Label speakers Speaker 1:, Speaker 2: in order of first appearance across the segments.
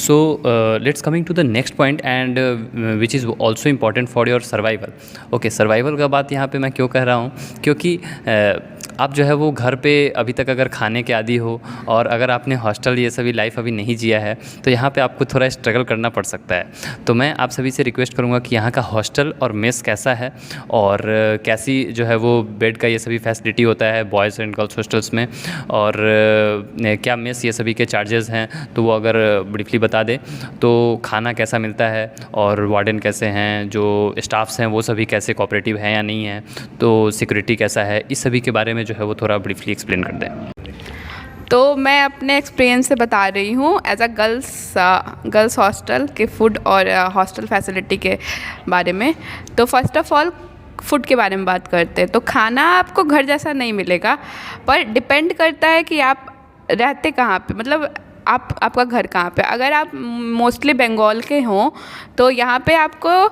Speaker 1: So let's coming to the next point and which is also important for your survival. Okay, survival का बात यहाँ पे मैं क्यों कह रहा हूँ, क्योंकि आप जो है वो घर पे अभी तक अगर खाने के आदी हो और अगर आपने हॉस्टल ये सभी लाइफ अभी नहीं जिया है तो यहाँ पे आपको थोड़ा स्ट्रगल करना पड़ सकता है। तो मैं आप सभी से रिक्वेस्ट करूँगा कि यहाँ का हॉस्टल और मेस कैसा है और कैसी जो है वो बेड का ये सभी फैसिलिटी होता है बॉयज़ एंड गर्ल्स हॉस्टल्स में, और क्या मेस ये सभी के चार्जेस हैं तो वो अगर ब्रीफली बता दें। तो खाना कैसा मिलता है और वार्डन कैसे हैं, जो स्टाफ्स हैं वो सभी कैसे कोऑपरेटिव हैं या नहीं हैं, तो सिक्योरिटी कैसा है, इस सभी के बारे में जो है वो थोड़ा ब्रीफली एक्सप्लेन कर दें।
Speaker 2: तो मैं अपने एक्सपीरियंस से बता रही हूँ एज अ गर्ल्स हॉस्टल के फूड और हॉस्टल फैसिलिटी के बारे में। तो फर्स्ट ऑफ ऑल फूड के बारे में बात करते हैं। तो खाना आपको घर जैसा नहीं मिलेगा, पर डिपेंड करता है कि आप रहते कहाँ पे, मतलब आपका घर कहाँ पे। अगर आप मोस्टली बंगाल के हों तो यहाँ पे आपको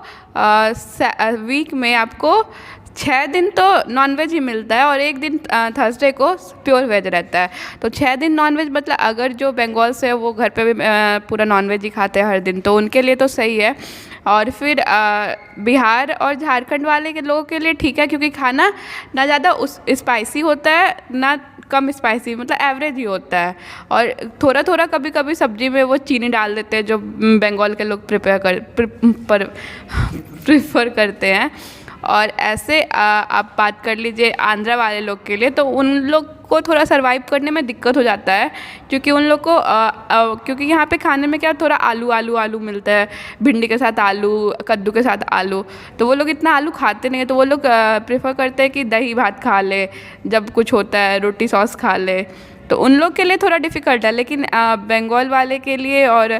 Speaker 2: वीक में आपको 6 दिन तो नॉनवेज ही मिलता है और 1 दिन थर्सडे को प्योर वेज रहता है। तो 6 दिन नॉनवेज, मतलब अगर जो बंगाल से वो घर पे भी पूरा नॉनवेज ही खाते हैं हर दिन, तो उनके लिए तो सही है। और फिर बिहार और झारखंड वाले के लोगों के लिए ठीक है, क्योंकि खाना ना ज़्यादा स्पाइसी होता है ना कम स्पाइसी, मतलब एवरेज ही होता है। और थोड़ा थोड़ा कभी कभी सब्जी में वो चीनी डाल देते हैं जो बंगाल के लोग प्रेफर करते हैं। और ऐसे आप बात कर लीजिए आंध्रा वाले लोग के लिए, तो उन लोग को थोड़ा सर्वाइव करने में दिक्कत हो जाता है, क्योंकि उन लोग को क्योंकि यहाँ पे खाने में क्या थोड़ा आलू मिलता है, भिंडी के साथ आलू, कद्दू के साथ आलू, तो वो लोग इतना आलू खाते नहीं है। तो वो लोग प्रेफर करते हैं कि दही भात खा ले, जब कुछ होता है रोटी सॉस खा ले, तो उन लोग के लिए थोड़ा डिफ़िकल्ट है। लेकिन बंगाल वाले के लिए और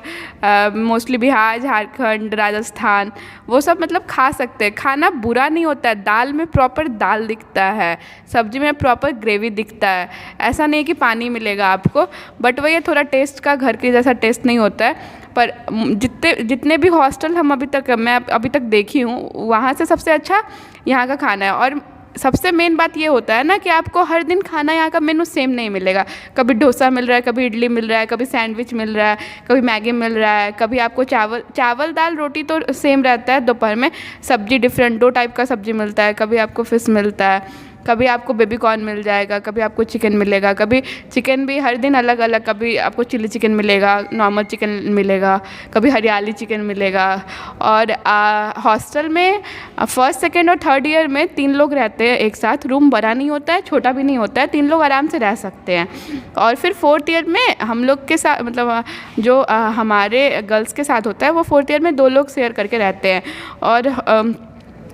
Speaker 2: मोस्टली बिहार, झारखंड, राजस्थान, वो सब मतलब खा सकते हैं। खाना बुरा नहीं होता है, दाल में प्रॉपर दाल दिखता है, सब्जी में प्रॉपर ग्रेवी दिखता है, ऐसा नहीं कि पानी मिलेगा आपको। बट वही थोड़ा टेस्ट का घर के जैसा टेस्ट नहीं होता है। पर जितने भी हॉस्टल मैं अभी तक देखी हूँ, वहाँ से सबसे अच्छा यहाँ का खाना है। और सबसे मेन बात ये होता है ना कि आपको हर दिन खाना यहाँ का मेनू सेम नहीं मिलेगा। कभी डोसा मिल रहा है, कभी इडली मिल रहा है, कभी सैंडविच मिल रहा है, कभी मैगी मिल रहा है, कभी आपको चावल दाल रोटी तो सेम रहता है। दोपहर में सब्जी डिफरेंट 2 टाइप का सब्जी मिलता है, कभी आपको फिश मिलता है, कभी आपको बेबी कॉर्न मिल जाएगा, कभी आपको चिकन मिलेगा, कभी चिकन भी हर दिन अलग अलग, कभी आपको चिली चिकन मिलेगा, नॉर्मल चिकन मिलेगा, कभी हरियाली चिकन मिलेगा। और हॉस्टल में फर्स्ट सेकेंड और थर्ड ईयर में 3 लोग रहते हैं एक साथ। रूम बड़ा नहीं होता है, छोटा भी नहीं होता है, 3 लोग आराम से रह सकते हैं। और फिर 4th ईयर में हम लोग के साथ, मतलब जो हमारे गर्ल्स के साथ होता है, वो 4th ईयर में 2 लोग शेयर करके रहते हैं। और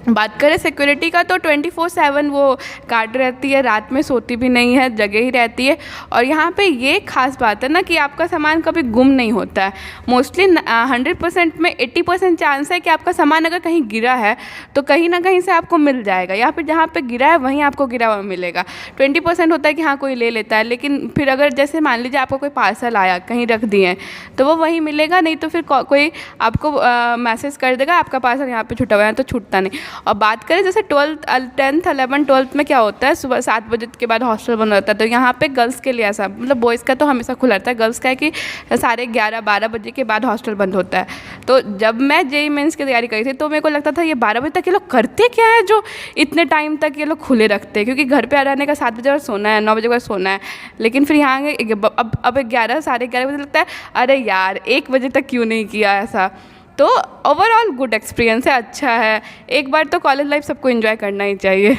Speaker 2: बात करें सिक्योरिटी का, तो 24/7 वो गार्ड रहती है, रात में सोती भी नहीं है, जगह ही रहती है। और यहाँ पे ये खास बात है ना कि आपका सामान कभी गुम नहीं होता है। मोस्टली 100% में 80% चांस है कि आपका सामान अगर कहीं गिरा है तो कहीं ना कहीं से आपको मिल जाएगा, या फिर जहाँ पे गिरा है वहीं आपको गिरा हुआ मिलेगा। 20% होता है कि हाँ कोई ले लेता है, लेकिन फिर अगर जैसे मान लीजिए आपको कोई पार्सल आया, कहीं रख दिए हैं, तो वो वहीं मिलेगा, नहीं तो फिर कोई आपको मैसेज कर देगा आपका पार्सल यहाँ पे छूटा हुआ है, तो छूटता नहीं। और बात करें जैसे 10th 11 12th में क्या होता है, सुबह 7 बजे के बाद हॉस्टल बंद होता है। तो यहाँ पे गर्ल्स के लिए ऐसा, मतलब बॉयज़ का तो हमेशा खुला रहता है, गर्ल्स का है कि 11:30-12 बजे के बाद हॉस्टल बंद होता है। तो जब मैं JEE मेंस की तैयारी करी थी तो मेरे को लगता था ये 12 बजे तक ये लोग करते क्या है जो इतने टाइम तक ये लोग खुले रखते हैं, क्योंकि घर पर रहने का 7 बजे बाद सोना है, 9 बजे बाद सोना है। लेकिन फिर यहाँ अब 11 साढ़े 11 बजे लगता है अरे यार 1 बजे तक क्यों नहीं किया ऐसा। तो ओवरऑल गुड एक्सपीरियंस है, अच्छा है। एक बार तो कॉलेज लाइफ सबको एंजॉय करना ही चाहिए।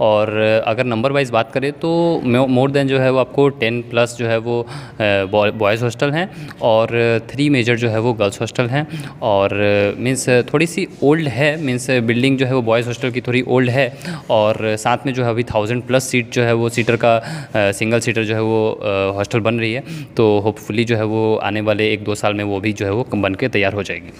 Speaker 1: और अगर नंबर वाइज बात करें तो मोर देन जो है वो आपको 10+ जो है वो बॉयज़ हॉस्टल हैं और 3 मेजर जो है वो गर्ल्स हॉस्टल हैं। और मीन्स थोड़ी सी ओल्ड है, मीन्स बिल्डिंग जो है वो बॉयज़ हॉस्टल की थोड़ी ओल्ड है। और साथ में जो है अभी 1000+ सीट जो है वो सीटर का सिंगल सीटर जो है वो हॉस्टल बन रही है। तो होपफुली जो है वो आने वाले 1-2 साल में वो भी जो है वो बन के तैयार हो जाएगी।